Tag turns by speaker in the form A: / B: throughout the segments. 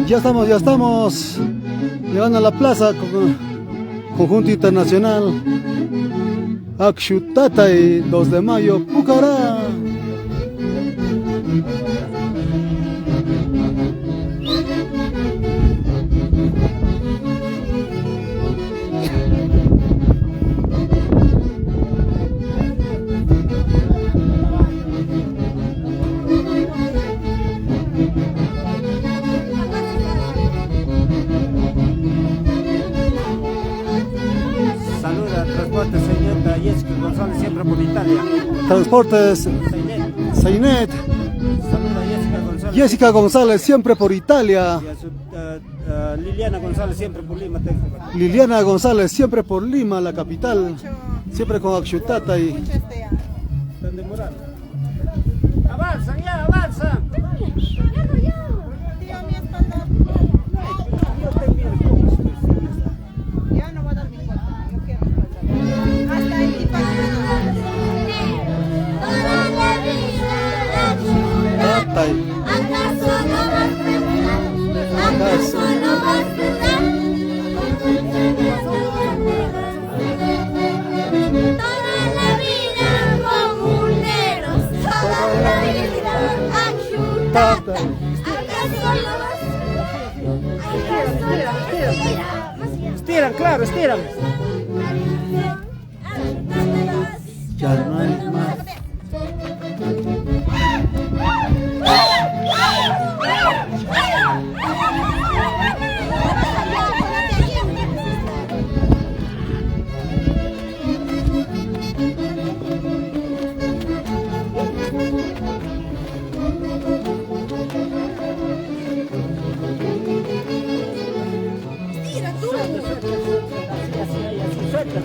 A: Ya estamos llegando a la plaza Conjunto Internacional Axiutatay, 2 de mayo, Pucará.
B: Transportes Señeta Jessica González, siempre por Italia.
A: Transportes Seinet Jessica González, siempre por Italia.
B: Y a su, Liliana González, siempre por Lima.
A: Liliana González, siempre por Lima, la capital. Siempre con Axiutatay.
B: Están demorando. ¡Avanzan ya, avanzan!
C: ¿Acaso no vas a esperar? ¿Acaso no vas a esperar? Toda la vida comuneros, toda la vida Axiutatay. ¿Acaso no vas a esperar? ¿Acaso no vas a esperar?
B: Estiran, claro, estiran.
A: Ya no hay más.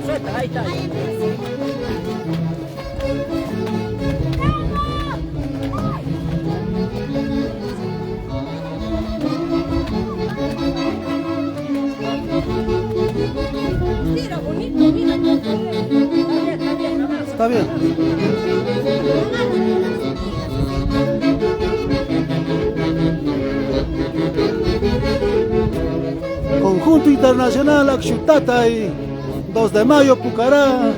B: Suelta, ahí está.
C: Mira, bonito, mira.
A: Está bien. Conjunto Internacional Axiutatay, 2 de mayo, Pucará.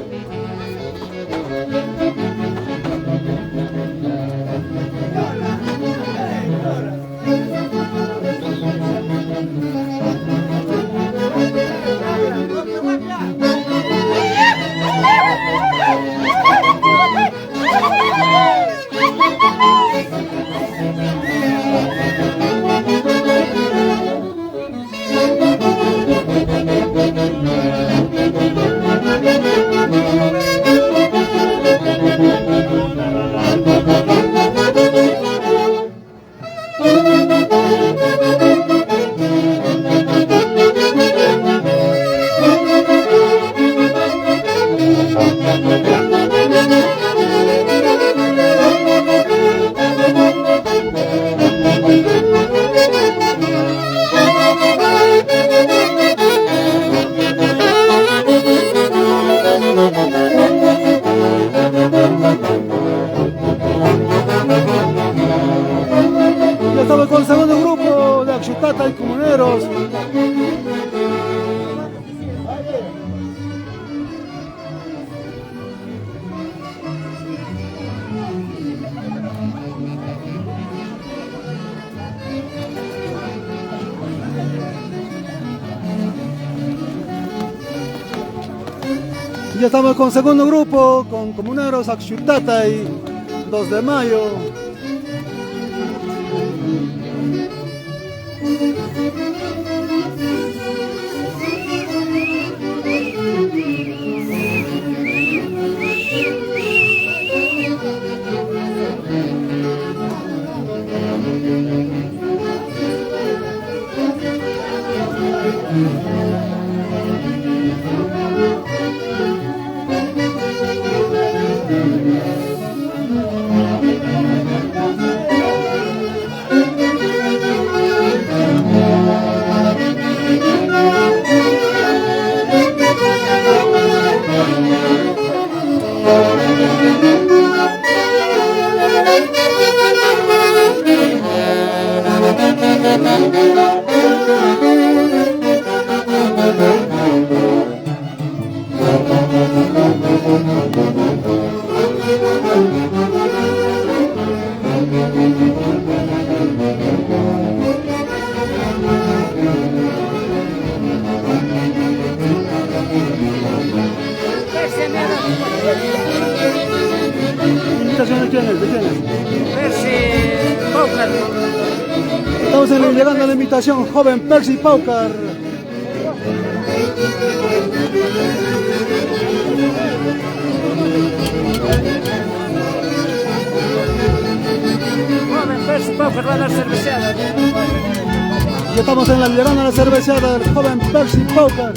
A: Ya estamos con el segundo grupo de Axiutatay Comuneros. Ya estamos con el segundo grupo, con Comuneros Axiutatay, 2 de mayo. estamos llegando a la invitación, joven Percy Paucar.
B: Joven Percy Paucar va a dar cerveceada.
A: Ya estamos llegando a la cerveceada del joven Percy Paucar.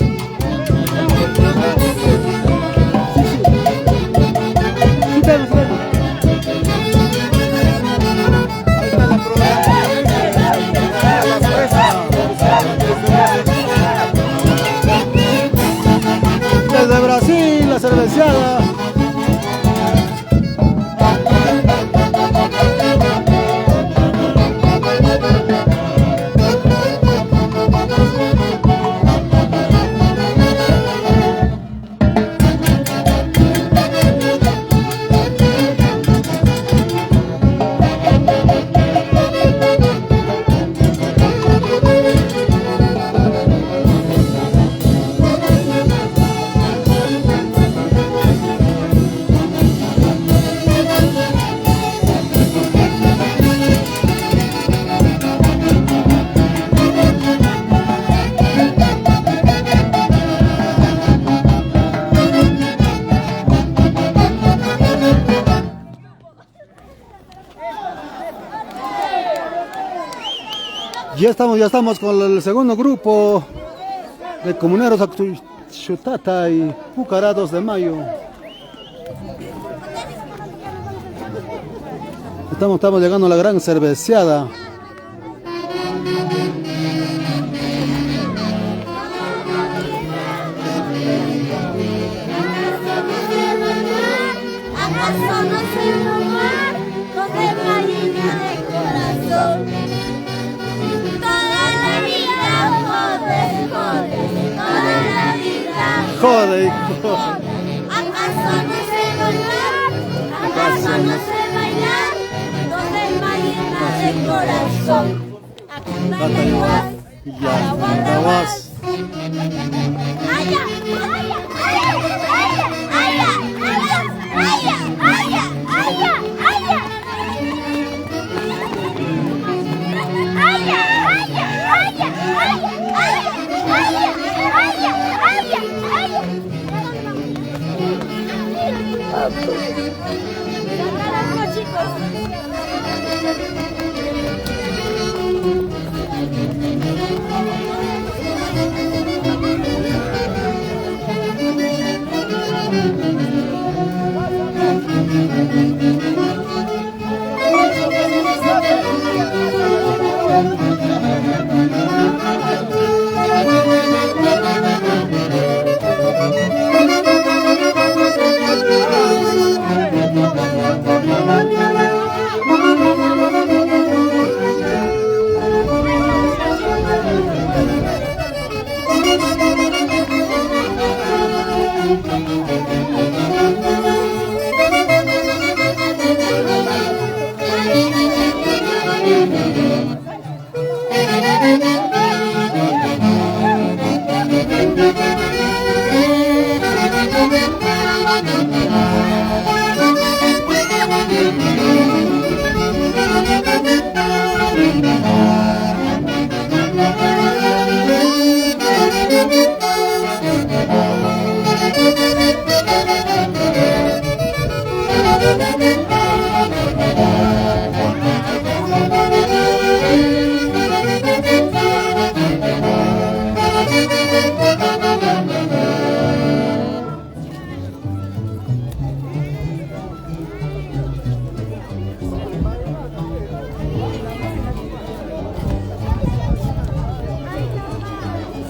A: Desde Brasil, la cerveceada. Ya estamos con el segundo grupo de comuneros Axuchutata y Pucará 2 de Mayo. Estamos llegando a la gran cerveceada.
C: ¿Acaso no se lugar donde marina de corazón? Toda la vida jode, toda la vida
A: Jode.
C: ¿Acaso no sé bailar? ¿Acaso no sé bailar? Donde marina de corazón. Acunayaguas, Araguataguas. ¡Aya! ¡Aya! ¡Aya! ¡Aya! ¡Aya! ¡Aya! ¡Aya! ¡Aya!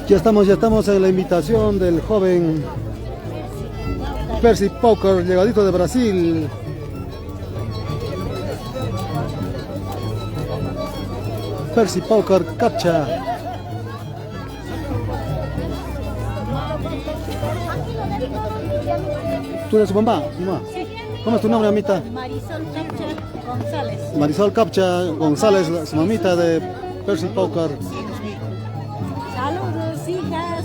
A: Ya estamos en la invitación del joven Percy Paucar, llegadito de Brasil. Percy Paucar Capcha. ¿Tú eres su mamá? ¿Cómo es tu nombre, mamita?
D: Marisol Capcha González.
A: Marisol Capcha González, su mamita de Percy Paucar.
D: Saludos, hijas.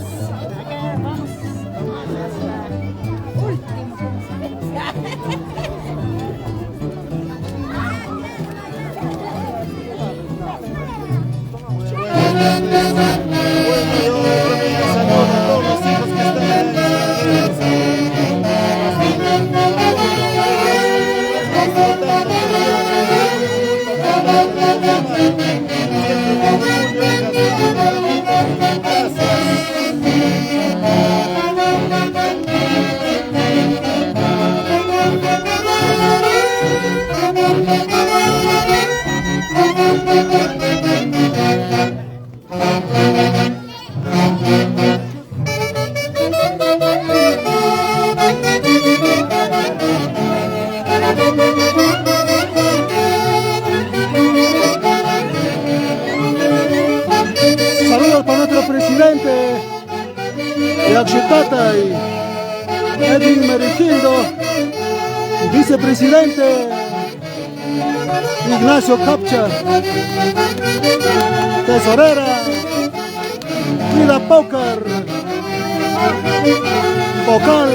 D: Acá vamos hasta último.
E: yo también los saludo a todos los hijos que están en
A: Saludos para nuestro presidente de Axutatay, Edwin Merichildo, vicepresidente Ignacio Capcha, tesorera Frida Pócar, vocal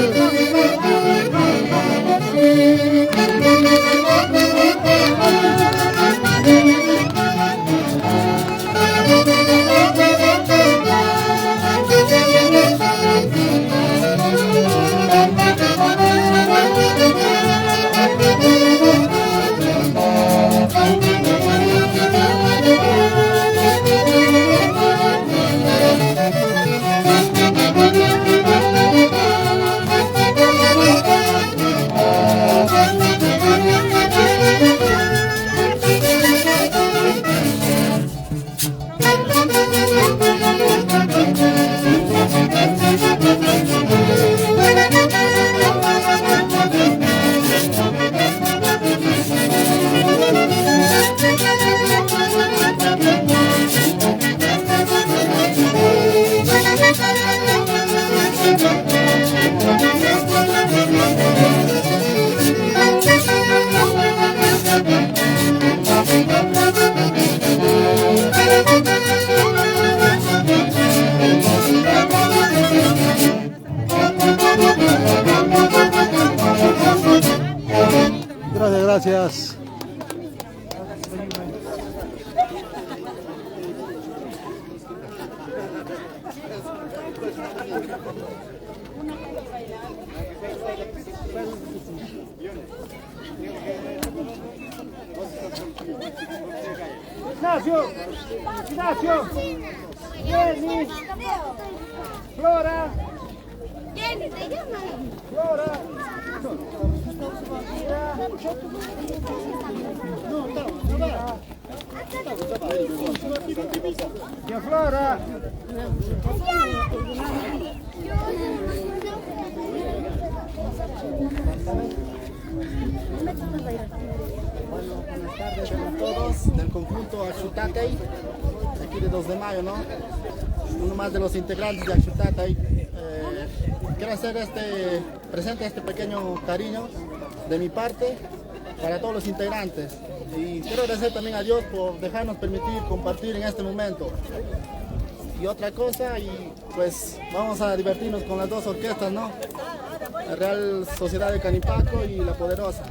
A: Gracias.
B: Ignacio, Ignacio, Jenny, Flora, Flora. Yo Flora.
E: Buenas tardes a todos del conjunto Axutatay, aquí de 2 de mayo, ¿no? Uno más de los integrantes de Axutatay. Quiero hacer presente este pequeño cariño de mi parte para todos los integrantes. Y quiero agradecer también a Dios por dejarnos permitir compartir en este momento. Y otra cosa, y pues vamos a divertirnos con las 2 orquestas, ¿no? La Real Sociedad de Canipaco y La Poderosa.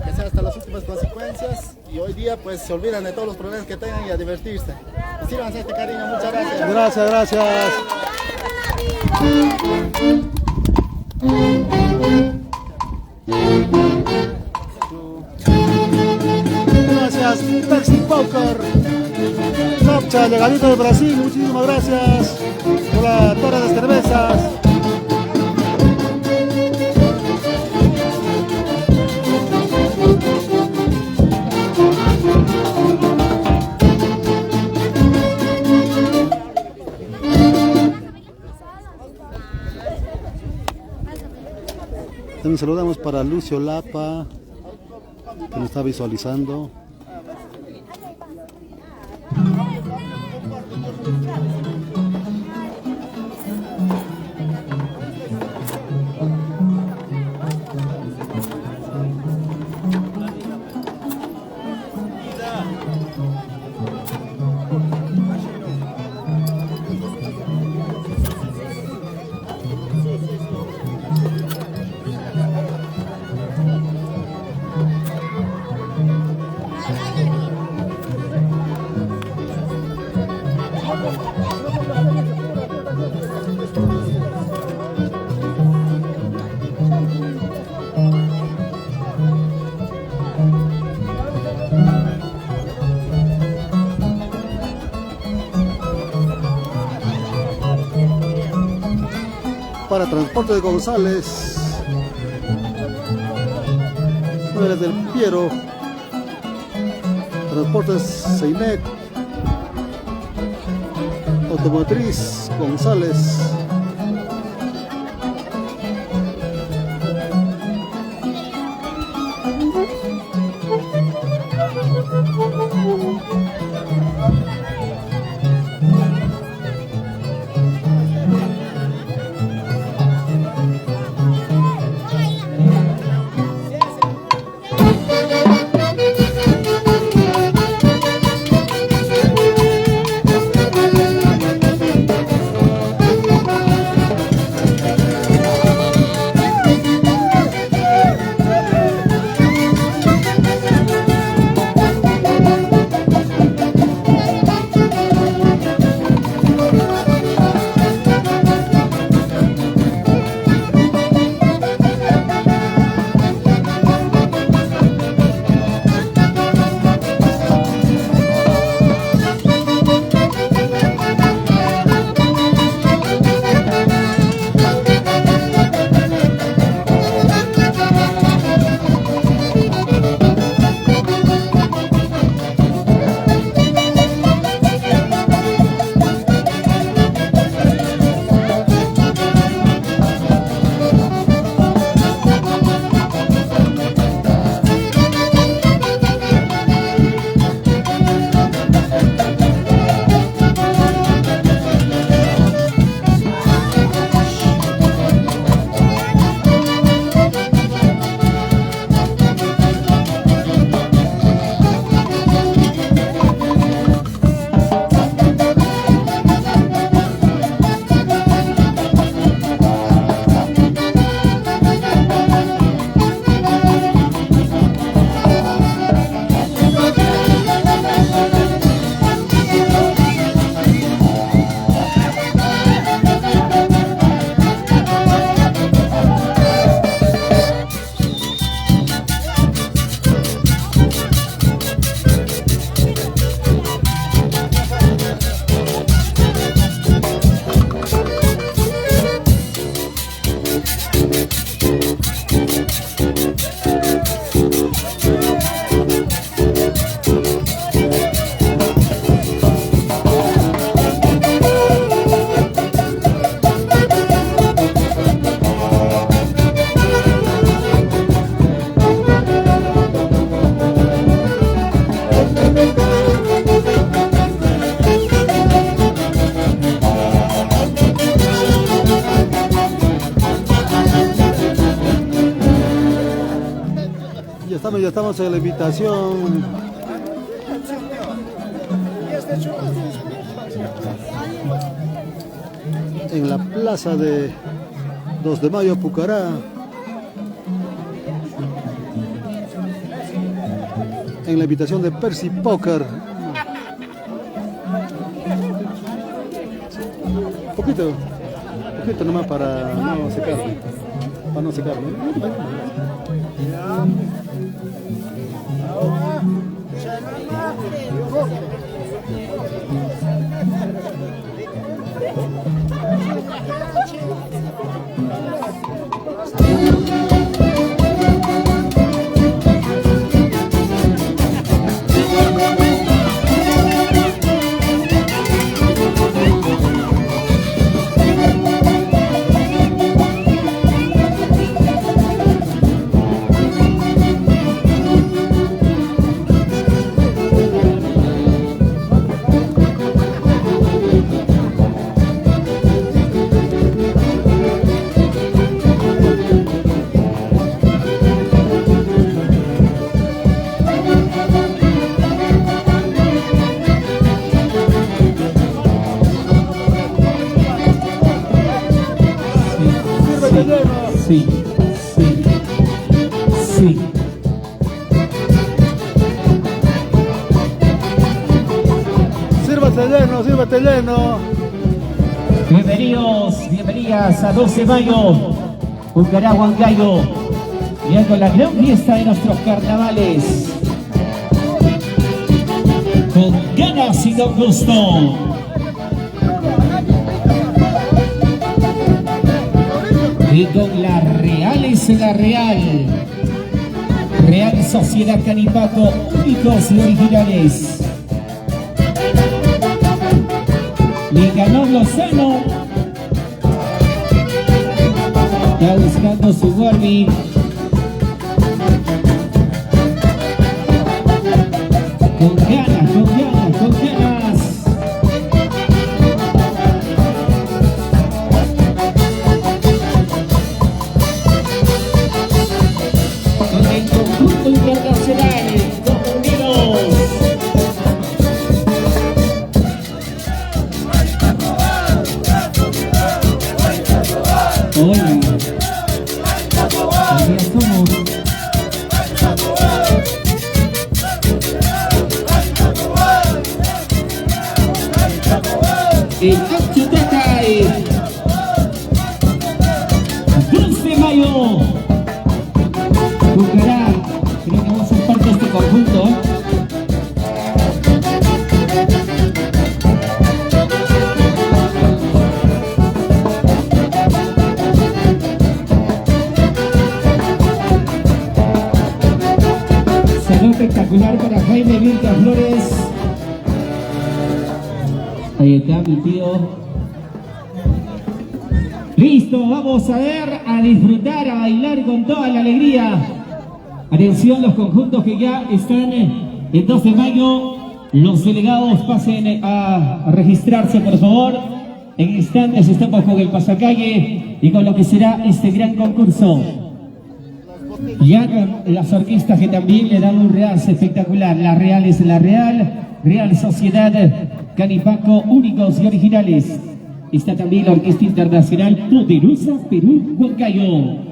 E: Que sea hasta las últimas consecuencias, y hoy día pues se olvidan de todos los problemas que tengan y a divertirse. Y sírvanse este cariño, muchas gracias.
A: Gracias, gracias. Gracias, Taxi Pócar, Capcha, Legalito de Brasil, muchísimas gracias por la torre de cervezas. También saludamos para Lucio Lapa, que nos está visualizando. para Transporte de González. Muebles del Piero. Transportes Seinet. Automotriz González. Ya estamos en la invitación. En la plaza de 2 de Mayo, Pucará. En la invitación de Percy Poker. Poquito nomás para no secar. Para no secar, ¿no?
F: Sí, sí, sí.
A: Sírvate lleno.
F: Bienvenidos, bienvenidas a 12 de mayo, Pucará, Huancayo, viendo la gran fiesta de nuestros carnavales. Con ganas y con gusto. Y con la Real es la Real. Real Sociedad Canipaco, únicos y originales. Nicanor Lozano está buscando su Barbie. Con ganas, con ganas, con ganas. Con el conjunto internacional, confundidos. Hoy, todavía somos. El Chutakai 2 de mayo jugará, creo que vamos a ser parte de este conjunto. Saludo espectacular para Jaime Virga Flores. Ahí está mi tío. Listo, vamos a ver, a disfrutar, a bailar con toda la alegría. Atención, los conjuntos que ya están el 2 de mayo. Los delegados pasen a registrarse, por favor. En instantes estamos con el pasacalle y con lo que será este gran concurso. Ya con las orquestas que también le dan un realce espectacular. La Real es la Real. Real Sociedad Canipaco, únicos y originales. Está también la Orquesta Internacional Poderosa Perú Huancayo.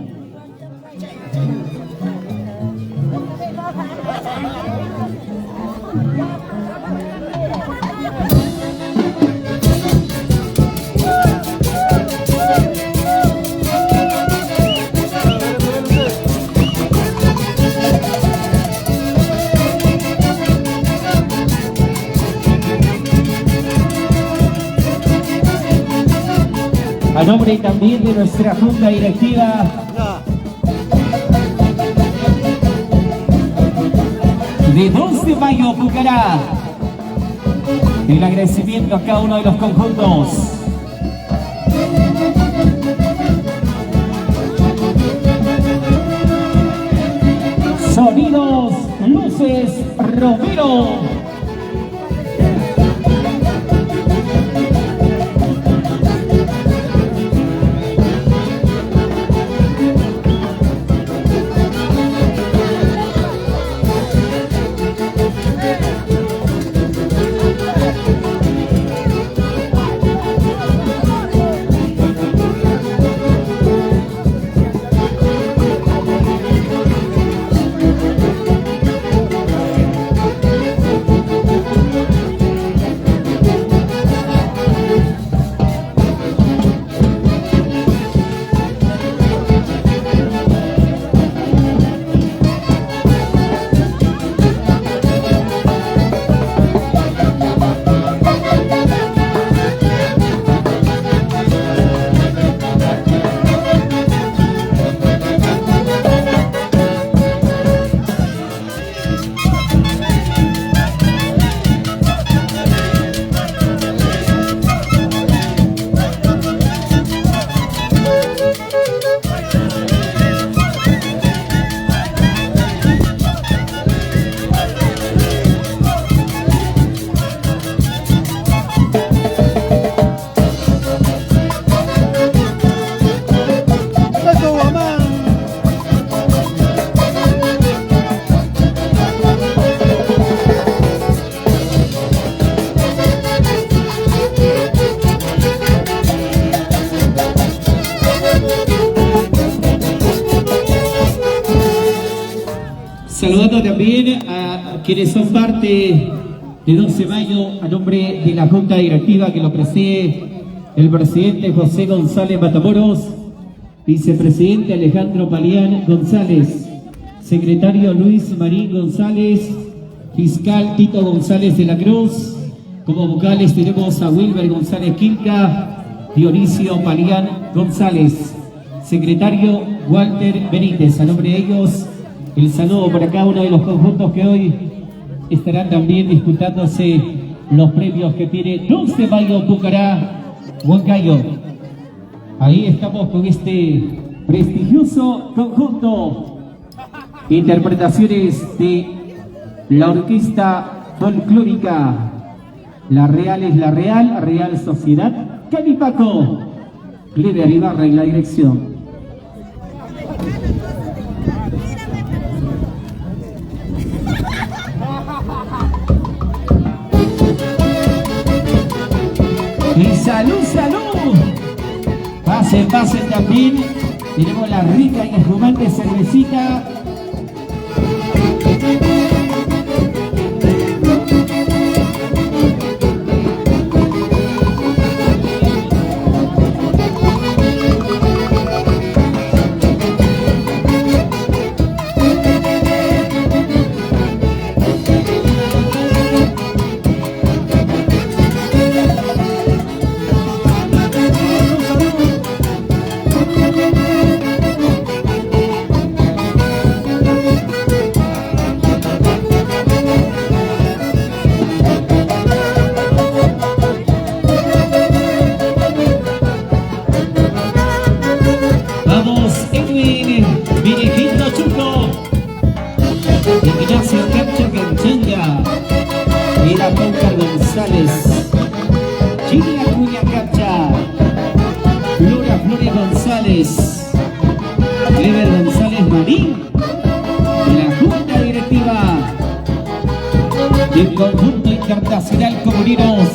F: A nombre también de nuestra Junta Directiva, de 2 de mayo, Pucará, el agradecimiento a cada uno de los conjuntos. Sonidos, luces, Romero. Saludando también a quienes son parte de 12 de mayo a nombre de la Junta Directiva que lo preside el presidente José González Matamoros, vicepresidente Alejandro Palián González, secretario Luis Marín González, fiscal Tito González de la Cruz. Como vocales tenemos a Wilber González Quilca, Dionisio Palián González. secretario Walter Benítez. A nombre de ellos, el saludo para cada uno de los conjuntos que hoy estarán también disputándose los premios que tiene 12 de mayo Pucará, Huancayo. Ahí estamos con este prestigioso conjunto. Interpretaciones de la orquesta folclórica La Real es la Real, Real Sociedad Canipaco. Clever Ibarra en la dirección. Y salud, salud. Pasen, pasen también. Tenemos la rica y espumante cervecita. Clever González Marín, la Junta Directiva del Conjunto Internacional Comuninos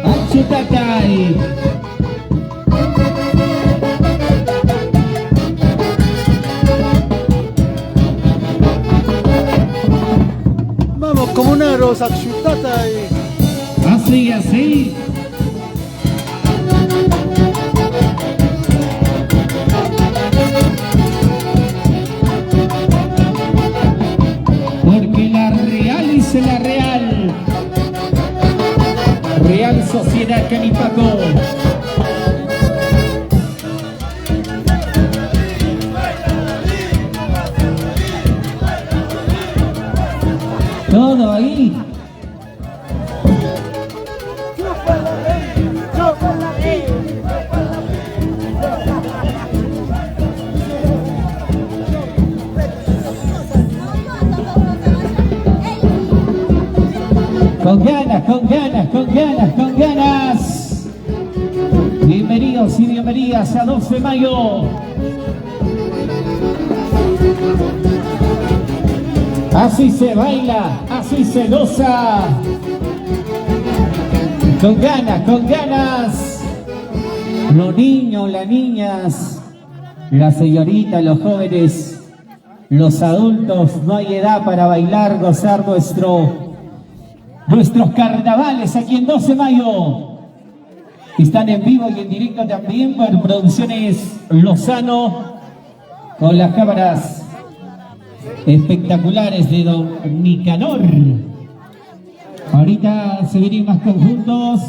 F: Axutatay.
A: Vamos, comuneros, Axutatay.
F: Así, así. Porque la Real es la Real. Real Sociedad Canipaco. Todo ahí. Con ganas, con ganas, con ganas, con ganas. Bienvenidos y bienvenidas a 12 de mayo. Así se baila, así se goza. Con ganas, con ganas. Los niños, las niñas, las señoritas, los jóvenes, los adultos, no hay edad para bailar, gozar nuestros carnavales aquí en 12 de mayo. Están en vivo y en directo también por Producciones Lozano, con las cámaras espectaculares de don Nicanor. Ahorita se vienen más conjuntos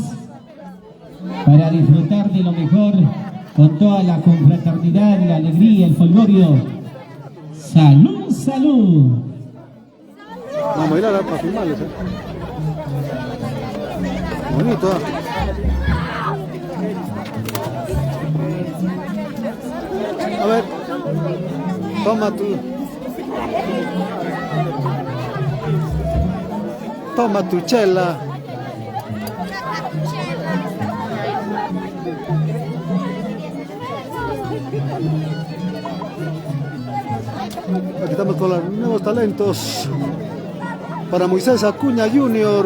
F: para disfrutar de lo mejor con toda la confraternidad, la alegría, el folgorio. ¡Salud, salud!
A: Vamos a bailar para filmarles, Bonito, A ver, toma tu chela. Aquí estamos con los nuevos talentos para Moisés Acuña Jr.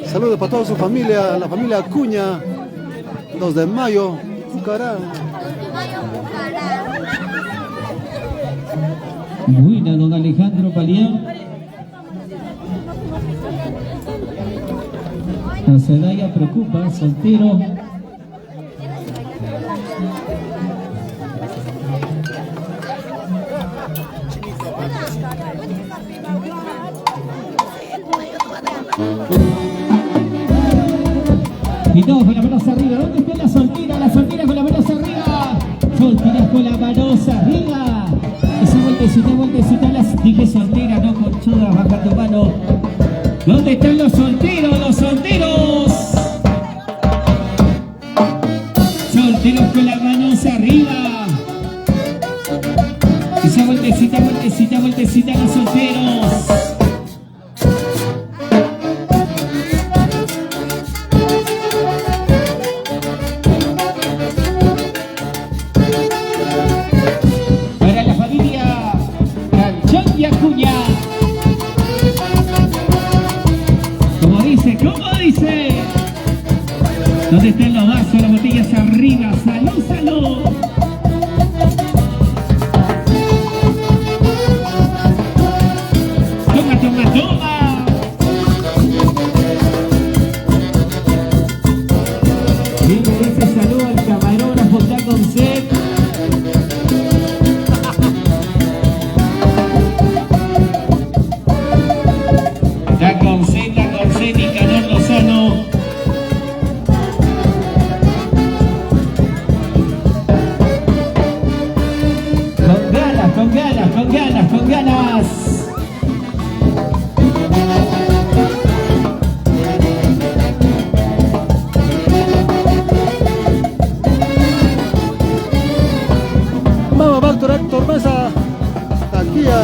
A: Saludos para toda su familia, la familia Acuña. 2 de mayo, Pucará.
F: Buena, don Alejandro Palián. La Celaya preocupa, soltero. Y todos con las manos arriba. ¿Dónde está la soltera? con las manos arriba. Esa vueltecita, las dije soltera, no conchuda, baja tu mano. ¿Dónde están los solteros, los solteros? Solteros con las manos arriba. Esa vueltecita, los solteros. Para la familia Canchón y Acuña. ¿Cómo dice? ¿Dónde están los vasos, las botellas arriba? ¡Salud, salud! ¡Toma! Y me dice salud al camarógrafo, está con sed. Está con sed y calor Lozano. Con ganas.
A: Vamos, Héctor Mesa, Taquilla.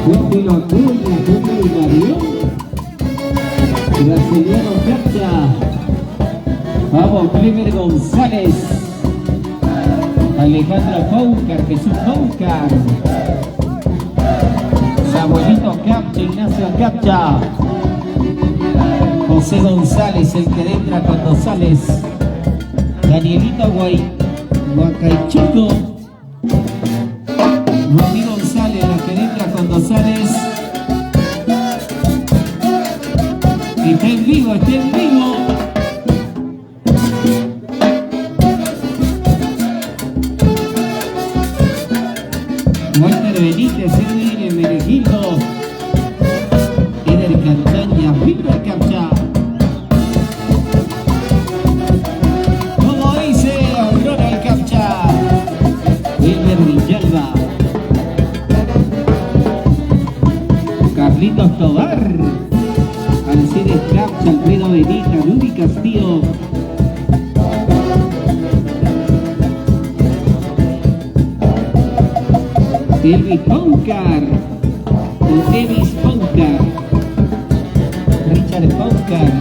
F: Cúmbilo Mario. Brasiliano Capcha. Vamos, Clemer González. Alejandro Paucar, Jesús Paucar. Samuelito Capcha, Ignacio Capcha. José González, el que entra cuando sales. Danielito Huacaychuco. Rubí González, la que entra cuando sales. Está en vivo. Walter Benítez, Edwin Menegildo, Eder Cantaña, Víctor Capcha. Como dice Ronald Capcha, Wilmer Villalba, Carlitos Tobar, Alcides Capcha, Alfredo Benita, Rudy Castillo. Elvis Paucar, Evis Paucar, Richard Paucar.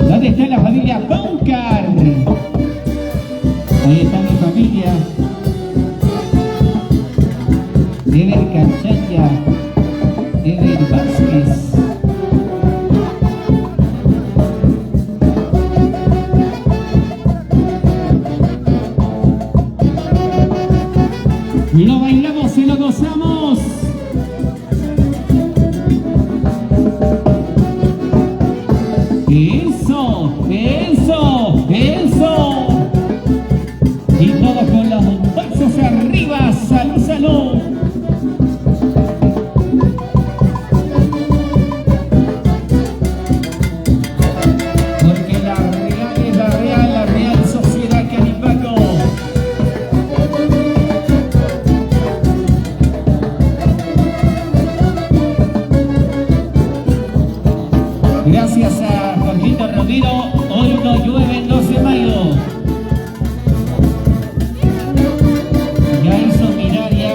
F: ¿Dónde está la familia Paucar? Ahí está mi familia. Ever Canchaya, Ever Vázquez. Lo bailamos y lo gozamos. Eso. Y todos con los brazos arriba. Salud. Porque la real es la real sociedad Canipaco. Gracias a Jorgito Ramiro, hoy no llueve el 12 de mayo. Ya hizo Miraria.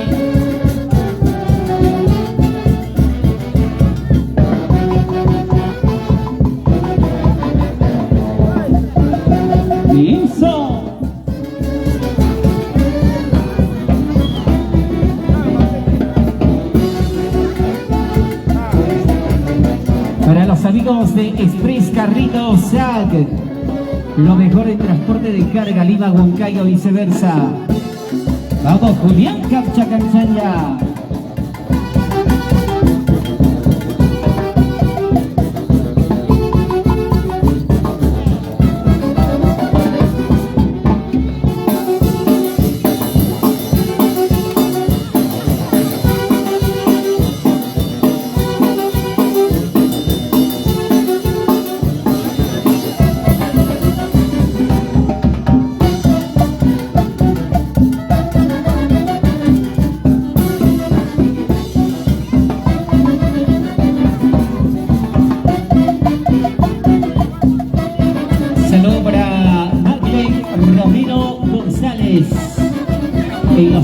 F: Eso. Para los amigos de Express Carritos SAC, lo mejor en transporte de carga Lima, Huancayo, viceversa. Vamos, Julián Capcha Canchaya.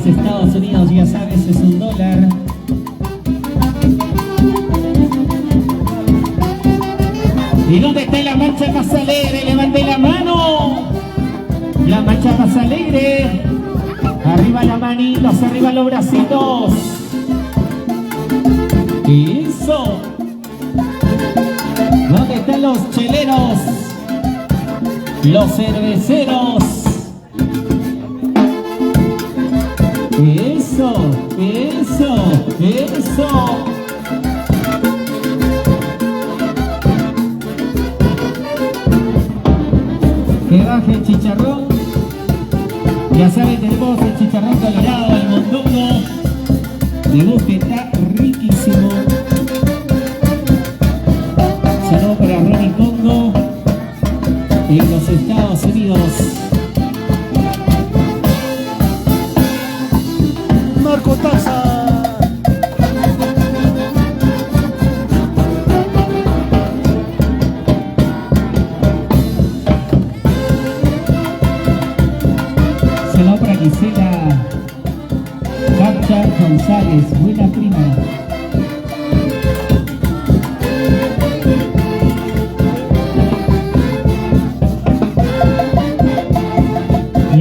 F: Estados Unidos, ya sabes, es $1. ¿Y dónde está la marcha más alegre? ¡Levante la mano! La marcha más alegre. Arriba las manitos, arriba los bracitos. Eso. ¿Dónde están los cheleros? Los cerveceros. Eso, eso, eso. Que baje el chicharrón. Ya saben, tenemos el chicharrón colorado, el mondongo. Me gusta, está riquísimo. Saludos para Ronnie Congo en los Estados Unidos.
A: Marco Taza.
F: Saludos para Gisela Capcha González, buena prima.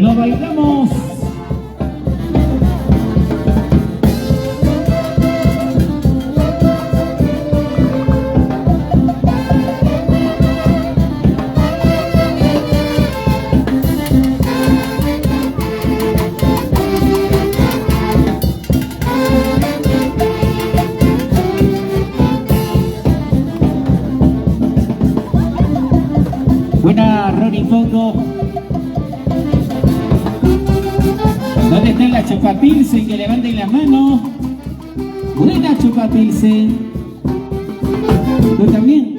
F: Lo bailamos. Buena, Ronnie Fondo. ¿Dónde está la Chupapilsen? Que levanten la mano. Buena Chupapilsen. ¿Tú también?